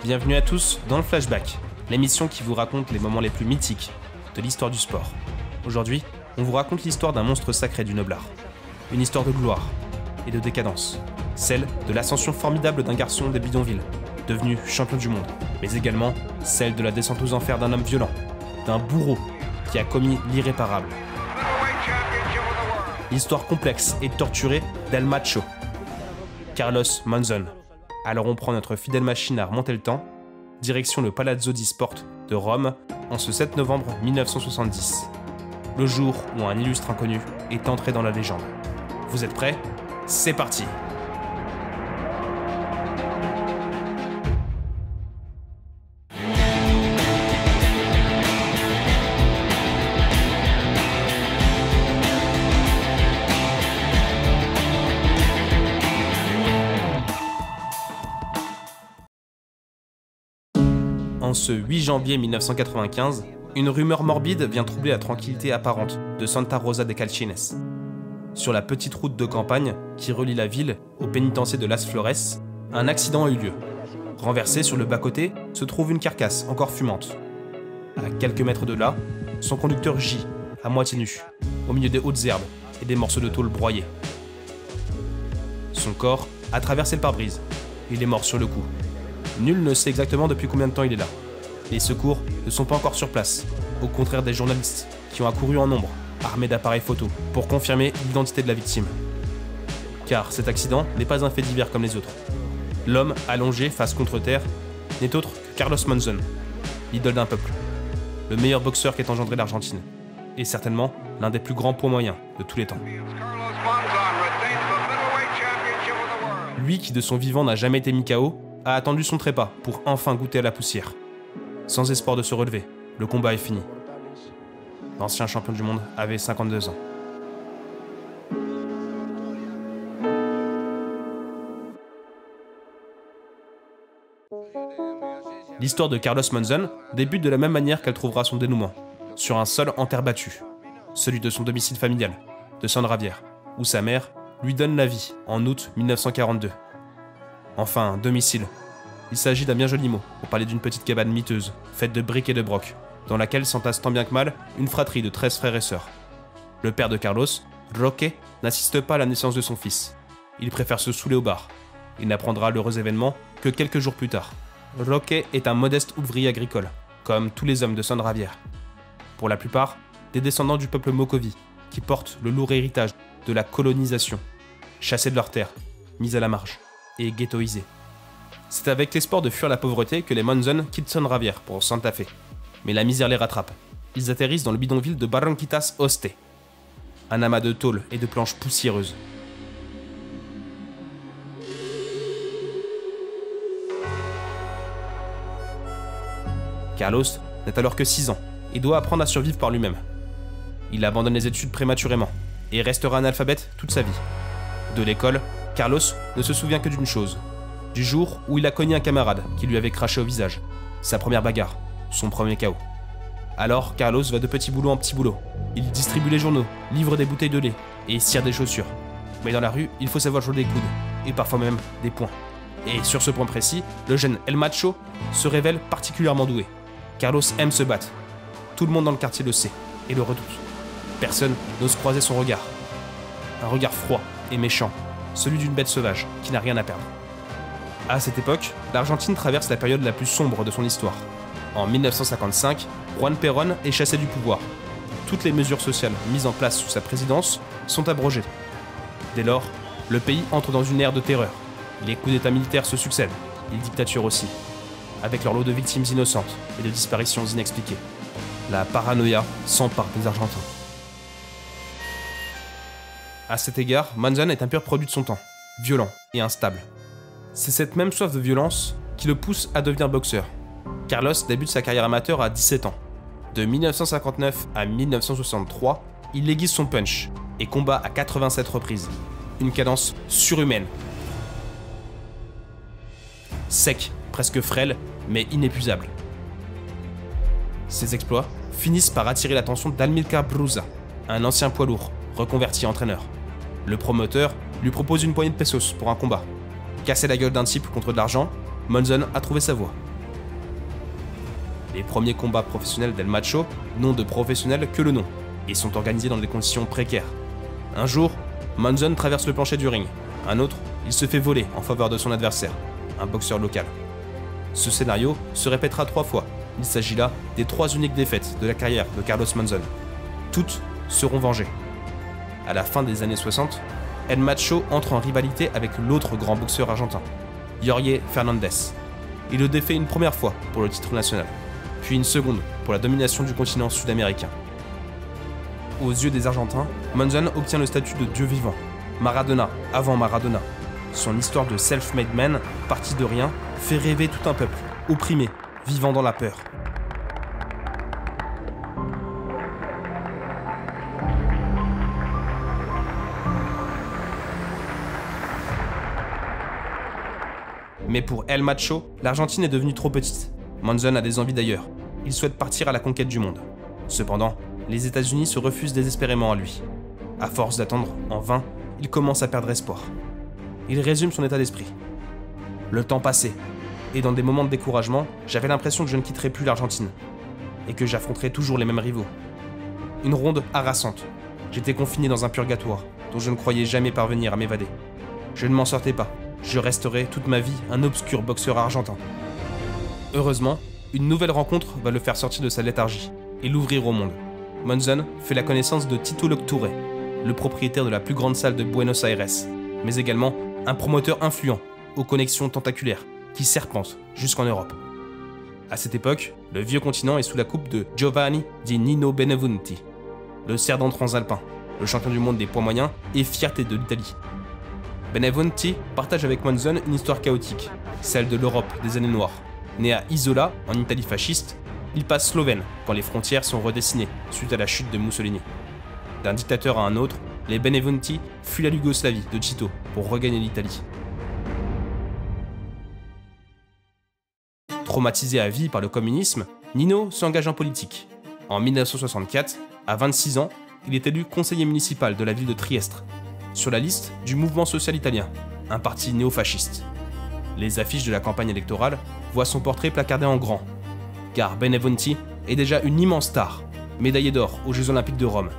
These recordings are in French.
Bienvenue à tous dans le Flashback, l'émission qui vous raconte les moments les plus mythiques de l'histoire du sport. Aujourd'hui, on vous raconte l'histoire d'un monstre sacré du noblard. Une histoire de gloire et de décadence. Celle de l'ascension formidable d'un garçon des bidonvilles, devenu champion du monde. Mais également celle de la descente aux enfers d'un homme violent, d'un bourreau qui a commis l'irréparable. L'histoire complexe et torturée d'El Macho, Carlos Monzon. Alors on prend notre fidèle machine à remonter le temps, direction le Palazzo di Sport de Rome, en ce 7 novembre 1970. Le jour où un illustre inconnu est entré dans la légende. Vous êtes prêts? C'est parti! En ce 8 janvier 1995, une rumeur morbide vient troubler la tranquillité apparente de Santa Rosa de Calcines. Sur la petite route de campagne qui relie la ville au pénitencier de Las Flores, un accident a eu lieu. Renversée sur le bas-côté se trouve une carcasse encore fumante. À quelques mètres de là, son conducteur gît, à moitié nu, au milieu des hautes herbes et des morceaux de tôle broyés. Son corps a traversé le pare-brise. Il est mort sur le coup. Nul ne sait exactement depuis combien de temps il est là. Les secours ne sont pas encore sur place, au contraire des journalistes qui ont accouru en nombre, armés d'appareils photo, pour confirmer l'identité de la victime. Car cet accident n'est pas un fait divers comme les autres. L'homme allongé face contre terre n'est autre que Carlos Monzon, l'idole d'un peuple, le meilleur boxeur qu'ait engendré l'Argentine, et certainement l'un des plus grands poids moyens de tous les temps. Lui qui de son vivant n'a jamais été mis KO, a attendu son trépas pour enfin goûter à la poussière. Sans espoir de se relever, le combat est fini. L'ancien champion du monde avait 52 ans. L'histoire de Carlos Monzon débute de la même manière qu'elle trouvera son dénouement, sur un sol en terre battue, celui de son domicile familial, de San Javier, où sa mère lui donne la vie en août 1942. Enfin, domicile. Il s'agit d'un bien joli mot pour parler d'une petite cabane miteuse, faite de briques et de brocs, dans laquelle s'entasse tant bien que mal une fratrie de 13 frères et sœurs. Le père de Carlos, Roque, n'assiste pas à la naissance de son fils. Il préfère se saouler au bar. Il n'apprendra l'heureux événement que quelques jours plus tard. Roque est un modeste ouvrier agricole, comme tous les hommes de San Javier. Pour la plupart, des descendants du peuple Mocovi, qui portent le lourd héritage de la colonisation, chassés de leurs terres, mis à la marge et ghettoisés. C'est avec l'espoir de fuir la pauvreté que les Monzon quittent San Javier pour Santa Fe. Mais la misère les rattrape. Ils atterrissent dans le bidonville de Barranquitas Oeste. Un amas de tôle et de planches poussiéreuses. Carlos n'a alors que 6 ans et doit apprendre à survivre par lui-même. Il abandonne les études prématurément et restera analphabète toute sa vie. De l'école, Carlos ne se souvient que d'une chose. Du jour où il a cogné un camarade qui lui avait craché au visage. Sa première bagarre, son premier KO. Alors, Carlos va de petit boulot en petit boulot. Il distribue les journaux, livre des bouteilles de lait et cire des chaussures. Mais dans la rue, il faut savoir jouer des coudes, et parfois même des poings. Et sur ce point précis, le jeune El Macho se révèle particulièrement doué. Carlos aime se battre. Tout le monde dans le quartier le sait, et le redoute. Personne n'ose croiser son regard. Un regard froid et méchant, celui d'une bête sauvage qui n'a rien à perdre. À cette époque, l'Argentine traverse la période la plus sombre de son histoire. En 1955, Juan Perón est chassé du pouvoir. Toutes les mesures sociales mises en place sous sa présidence sont abrogées. Dès lors, le pays entre dans une ère de terreur. Les coups d'état militaires se succèdent, les dictatures aussi, avec leur lot de victimes innocentes et de disparitions inexpliquées. La paranoïa s'empare des Argentins. À cet égard, Monzon est un pur produit de son temps, violent et instable. C'est cette même soif de violence qui le pousse à devenir boxeur. Carlos débute sa carrière amateur à 17 ans. De 1959 à 1963, il aiguise son punch et combat à 87 reprises. Une cadence surhumaine. Sec, presque frêle, mais inépuisable. Ses exploits finissent par attirer l'attention d'Amilcar Brusa, un ancien poids lourd, reconverti entraîneur. Le promoteur lui propose une poignée de pesos pour un combat. Casser la gueule d'un type contre de l'argent, Monzon a trouvé sa voie. Les premiers combats professionnels d'El Macho n'ont de professionnels que le nom et sont organisés dans des conditions précaires. Un jour, Monzon traverse le plancher du ring. Un autre, il se fait voler en faveur de son adversaire, un boxeur local. Ce scénario se répétera 3 fois. Il s'agit là des 3 uniques défaites de la carrière de Carlos Monzon. Toutes seront vengées. À la fin des années 60, El Macho entre en rivalité avec l'autre grand boxeur argentin, Jorge Fernandez. Il le défait une première fois pour le titre national, puis une seconde pour la domination du continent sud-américain. Aux yeux des Argentins, Monzon obtient le statut de dieu vivant, Maradona avant Maradona. Son histoire de self-made man, parti de rien, fait rêver tout un peuple, opprimé, vivant dans la peur. Mais pour El Macho, l'Argentine est devenue trop petite. Monzon a des envies d'ailleurs. Il souhaite partir à la conquête du monde. Cependant, les États-Unis se refusent désespérément à lui. À force d'attendre, en vain, il commence à perdre espoir. Il résume son état d'esprit. Le temps passait, et dans des moments de découragement, j'avais l'impression que je ne quitterais plus l'Argentine, et que j'affronterais toujours les mêmes rivaux. Une ronde harassante. J'étais confiné dans un purgatoire, dont je ne croyais jamais parvenir à m'évader. Je ne m'en sortais pas. Je resterai toute ma vie un obscur boxeur argentin. Heureusement, une nouvelle rencontre va le faire sortir de sa léthargie et l'ouvrir au monde. Monzon fait la connaissance de Tito Locturé, le propriétaire de la plus grande salle de Buenos Aires, mais également un promoteur influent aux connexions tentaculaires qui serpentent jusqu'en Europe. À cette époque, le vieux continent est sous la coupe de Giovanni di Nino Beneventi, le serdan transalpin, le champion du monde des poids moyens et fierté de l'Italie. Beneventi partage avec Monzon une histoire chaotique, celle de l'Europe des années noires. Né à Isola, en Italie fasciste, il passe slovène quand les frontières sont redessinées suite à la chute de Mussolini. D'un dictateur à un autre, les Beneventi fuient la Yougoslavie de Tito pour regagner l'Italie. Traumatisé à vie par le communisme, Nino s'engage en politique. En 1964, à 26 ans, il est élu conseiller municipal de la ville de Trieste, sur la liste du Mouvement social italien, un parti néofasciste. Les affiches de la campagne électorale voient son portrait placardé en grand, car Beneventi est déjà une immense star, médaillé d'or aux Jeux Olympiques de Rome,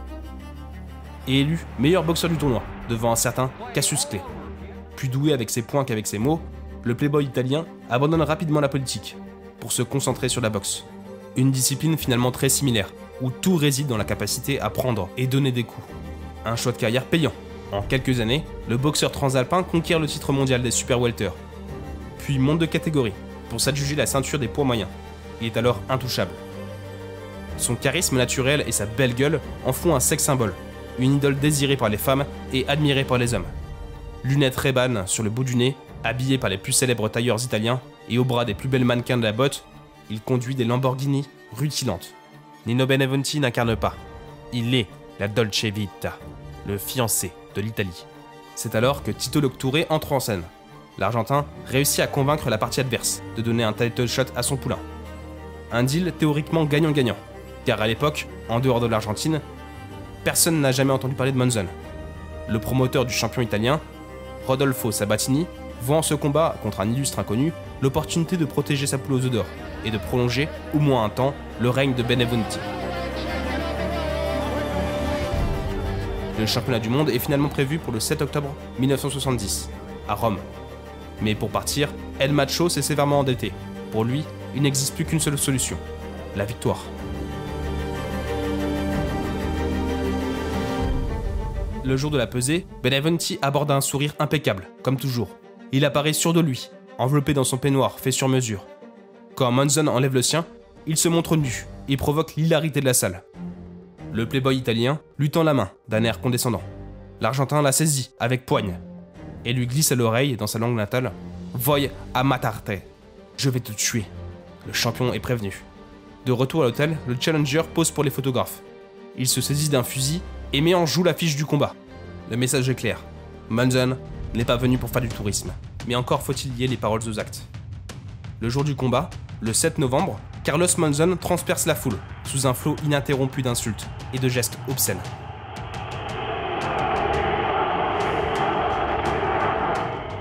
et élu meilleur boxeur du tournoi, devant un certain Cassius Clay. Plus doué avec ses poings qu'avec ses mots, le playboy italien abandonne rapidement la politique, pour se concentrer sur la boxe. Une discipline finalement très similaire, où tout réside dans la capacité à prendre et donner des coups. Un choix de carrière payant. En quelques années, le boxeur transalpin conquiert le titre mondial des super welter, puis monte de catégorie pour s'adjuger la ceinture des poids moyens. Il est alors intouchable. Son charisme naturel et sa belle gueule en font un sex symbole, une idole désirée par les femmes et admirée par les hommes. Lunettes Ray-Ban sur le bout du nez, habillé par les plus célèbres tailleurs italiens et au bras des plus belles mannequins de la botte, il conduit des Lamborghini rutilantes. Nino Beneventi n'incarne pas. Il est la Dolce Vita, le fiancé de l'Italie. C'est alors que Tito Locturé entre en scène. L'Argentin réussit à convaincre la partie adverse de donner un title shot à son poulain. Un deal théoriquement gagnant-gagnant, car à l'époque, en dehors de l'Argentine, personne n'a jamais entendu parler de Monzon. Le promoteur du champion italien, Rodolfo Sabatini, voit en ce combat contre un illustre inconnu l'opportunité de protéger sa poule aux œufs d'or et de prolonger, au moins un temps, le règne de Beneventi. Le championnat du monde est finalement prévu pour le 7 octobre 1970, à Rome. Mais pour partir, El Macho s'est sévèrement endetté. Pour lui, il n'existe plus qu'une seule solution, la victoire. Le jour de la pesée, Beneventi aborde un sourire impeccable, comme toujours. Il apparaît sûr de lui, enveloppé dans son peignoir fait sur mesure. Quand Monzon enlève le sien, il se montre nu et provoque l'hilarité de la salle. Le playboy italien lui tend la main d'un air condescendant. L'Argentin la saisit avec poigne et lui glisse à l'oreille dans sa langue natale « Voy a matarte », je vais te tuer. Le champion est prévenu. De retour à l'hôtel, le challenger pose pour les photographes. Il se saisit d'un fusil et met en joue l'affiche du combat. Le message est clair. Monzon n'est pas venu pour faire du tourisme, mais encore faut-il lier les paroles aux actes. Le jour du combat, le 7 novembre, Carlos Monzon transperce la foule, sous un flot ininterrompu d'insultes et de gestes obscènes.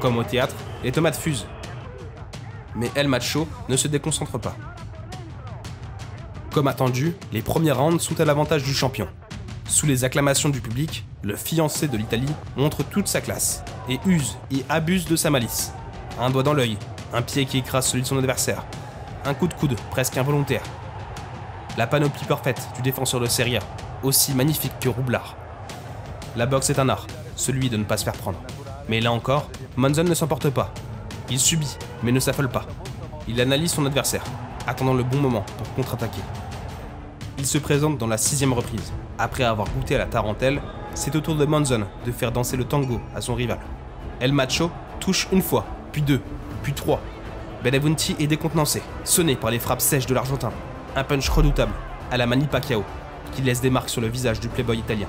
Comme au théâtre, les tomates fusent. Mais El Macho ne se déconcentre pas. Comme attendu, les premiers rounds sont à l'avantage du champion. Sous les acclamations du public, le fiancé de l'Italie montre toute sa classe et use et abuse de sa malice. Un doigt dans l'œil, un pied qui écrase celui de son adversaire, un coup de coude presque involontaire. La panoplie parfaite du défenseur de Serie A, aussi magnifique que roublard. La boxe est un art, celui de ne pas se faire prendre. Mais là encore, Monzon ne s'emporte pas. Il subit, mais ne s'affole pas. Il analyse son adversaire, attendant le bon moment pour contre-attaquer. Il se présente dans la 6e reprise. Après avoir goûté à la tarentelle, c'est au tour de Monzon de faire danser le tango à son rival. El Macho touche une fois, puis 2, puis 3. Benedetti est décontenancé, sonné par les frappes sèches de l'Argentin. Un punch redoutable, à la Manny Pacquiao, qui laisse des marques sur le visage du playboy italien.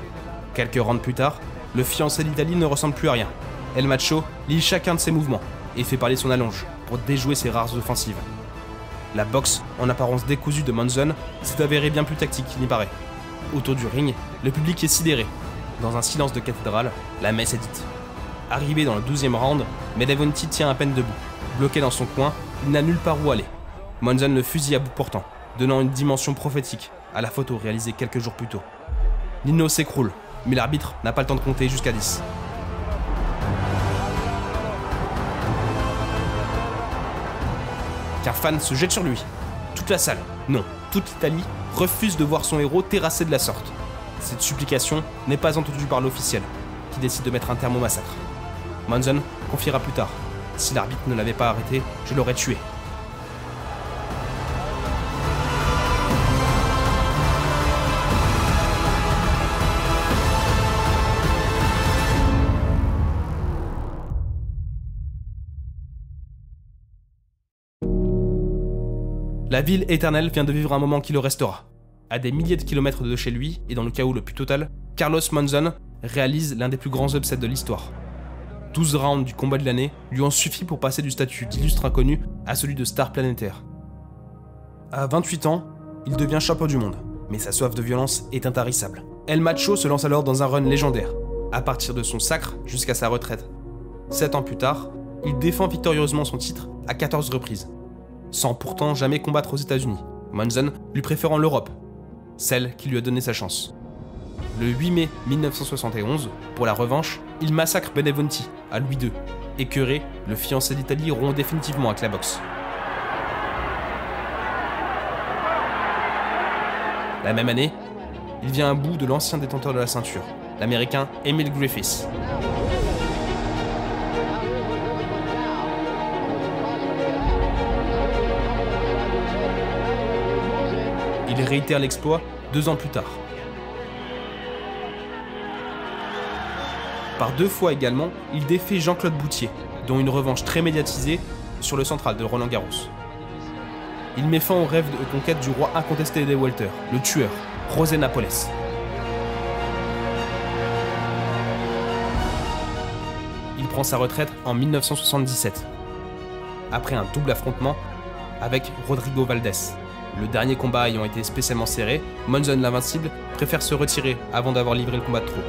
Quelques rounds plus tard, le fiancé d'Italie ne ressemble plus à rien. El Macho lit chacun de ses mouvements et fait parler son allonge pour déjouer ses rares offensives. La boxe, en apparence décousue de Monzon, s'est avérée bien plus tactique qu'il n'y paraît. Autour du ring, le public est sidéré. Dans un silence de cathédrale, la messe est dite. Arrivé dans le 12e round, Benedetti tient à peine debout. Bloqué dans son coin, il n'a nulle part où aller. Monzon le fusille à bout portant, donnant une dimension prophétique à la photo réalisée quelques jours plus tôt. Nino s'écroule, mais l'arbitre n'a pas le temps de compter jusqu'à 10. Qu'un fan se jette sur lui. Toute la salle, non, toute l'Italie, refuse de voir son héros terrassé de la sorte. Cette supplication n'est pas entendue par l'officiel, qui décide de mettre un terme au massacre. Monzon confiera plus tard. Si l'arbitre ne l'avait pas arrêté, je l'aurais tué. La ville éternelle vient de vivre un moment qui le restera. À des milliers de kilomètres de chez lui, et dans le chaos le plus total, Carlos Monzon réalise l'un des plus grands upsets de l'histoire. 12 rounds du combat de l'année lui ont suffi pour passer du statut d'illustre inconnu à celui de star planétaire. À 28 ans, il devient champion du monde, mais sa soif de violence est intarissable. El Macho se lance alors dans un run légendaire, à partir de son sacre jusqu'à sa retraite. 7 ans plus tard, il défend victorieusement son titre à 14 reprises, sans pourtant jamais combattre aux États-Unis, Monzon lui préférant l'Europe, celle qui lui a donné sa chance. Le 8 mai 1971, pour la revanche, il massacre Benedetti à Louis II. Écœuré, le fiancé d'Italie rompt définitivement avec la boxe. La même année, il vient à bout de l'ancien détenteur de la ceinture, l'Américain Emil Griffiths. Il réitère l'exploit 2 ans plus tard. Par 2 fois également, il défait Jean-Claude Boutier, dont une revanche très médiatisée sur le central de Roland-Garros. Il met fin au rêve de conquête du roi incontesté des welter, le tueur, José Napoles. Il prend sa retraite en 1977, après un double affrontement avec Rodrigo Valdés. Le dernier combat ayant été spécialement serré, Monzon l'invincible préfère se retirer avant d'avoir livré le combat de trop.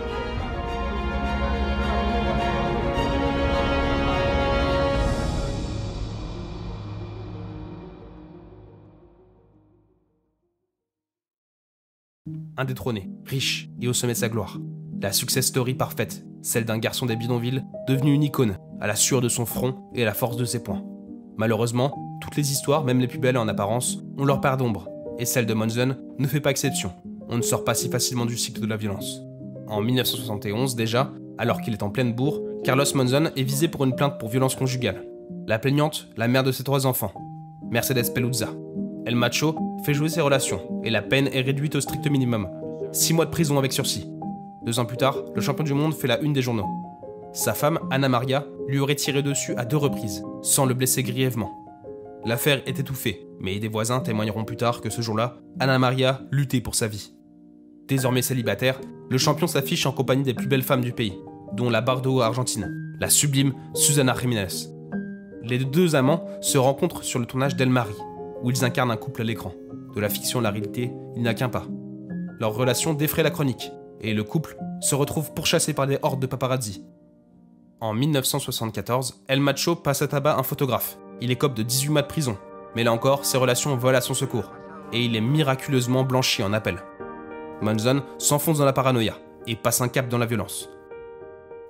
Indétrôné, riche et au sommet de sa gloire. La success story parfaite, celle d'un garçon des bidonvilles devenu une icône, à la sueur de son front et à la force de ses poings. Malheureusement, toutes les histoires, même les plus belles en apparence, ont leur part d'ombre, et celle de Monzon ne fait pas exception. On ne sort pas si facilement du cycle de la violence. En 1971 déjà, alors qu'il est en pleine bourre, Carlos Monzon est visé pour une plainte pour violence conjugale. La plaignante, la mère de ses 3 enfants, Mercedes Peluzza. El Macho fait jouer ses relations, et la peine est réduite au strict minimum. 6 mois de prison avec sursis. 2 ans plus tard, le champion du monde fait la une des journaux. Sa femme, Anna Maria, lui aurait tiré dessus à 2 reprises, sans le blesser grièvement. L'affaire est étouffée, mais des voisins témoigneront plus tard que ce jour-là, Anna Maria luttait pour sa vie. Désormais célibataire, le champion s'affiche en compagnie des plus belles femmes du pays, dont la Bardo argentine, la sublime Susana Jiménez. Les 2 amants se rencontrent sur le tournage d'El Mari, où ils incarnent un couple à l'écran. De la fiction à la réalité, il n'y a qu'un pas. Leur relation défraie la chronique, et le couple se retrouve pourchassé par des hordes de paparazzi. En 1974, El Macho passe à tabac un photographe. Il écope de 18 mois de prison, mais là encore, ses relations volent à son secours. et il est miraculeusement blanchi en appel. Monzon s'enfonce dans la paranoïa et passe un cap dans la violence.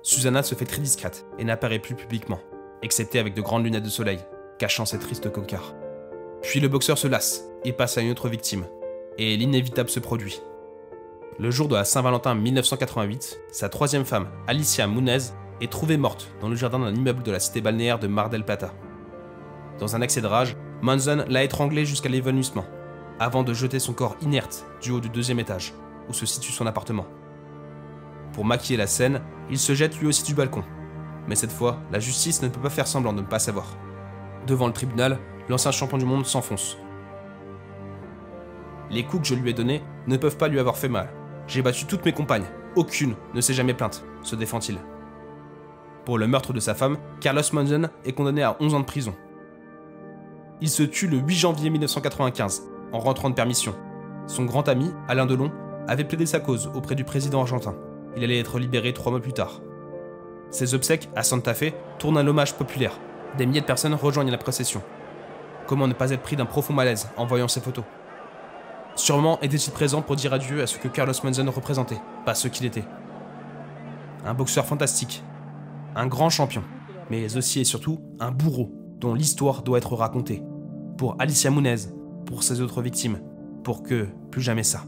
Susannah se fait très discrète et n'apparaît plus publiquement, excepté avec de grandes lunettes de soleil, cachant ses tristes cocards. Puis le boxeur se lasse et passe à une autre victime, et l'inévitable se produit. Le jour de la Saint-Valentin 1988, sa troisième femme, Alicia Munez, est trouvée morte dans le jardin d'un immeuble de la cité balnéaire de Mar del Plata. Dans un accès de rage, Monzon l'a étranglée jusqu'à l'évanouissement, avant de jeter son corps inerte du haut du 2e étage, où se situe son appartement. Pour maquiller la scène, il se jette lui aussi du balcon. Mais cette fois, la justice ne peut pas faire semblant de ne pas savoir. Devant le tribunal, l'ancien champion du monde s'enfonce. Les coups que je lui ai donnés ne peuvent pas lui avoir fait mal. J'ai battu toutes mes compagnes, aucune ne s'est jamais plainte, se défend-il. Pour le meurtre de sa femme, Carlos Monzon est condamné à 11 ans de prison. Il se tue le 8 janvier 1995, en rentrant de permission. Son grand ami, Alain Delon, avait plaidé sa cause auprès du président argentin. Il allait être libéré 3 mois plus tard. Ses obsèques à Santa Fe tournent à l'hommage populaire. Des milliers de personnes rejoignent la procession. Comment ne pas être pris d'un profond malaise en voyant ces photos? Sûrement était-il présent pour dire adieu à ce que Carlos Monzon représentait, pas ce qu'il était. Un boxeur fantastique, un grand champion, mais aussi et surtout un bourreau dont l'histoire doit être racontée. Pour Alicia Munez, pour ses autres victimes, pour que plus jamais ça.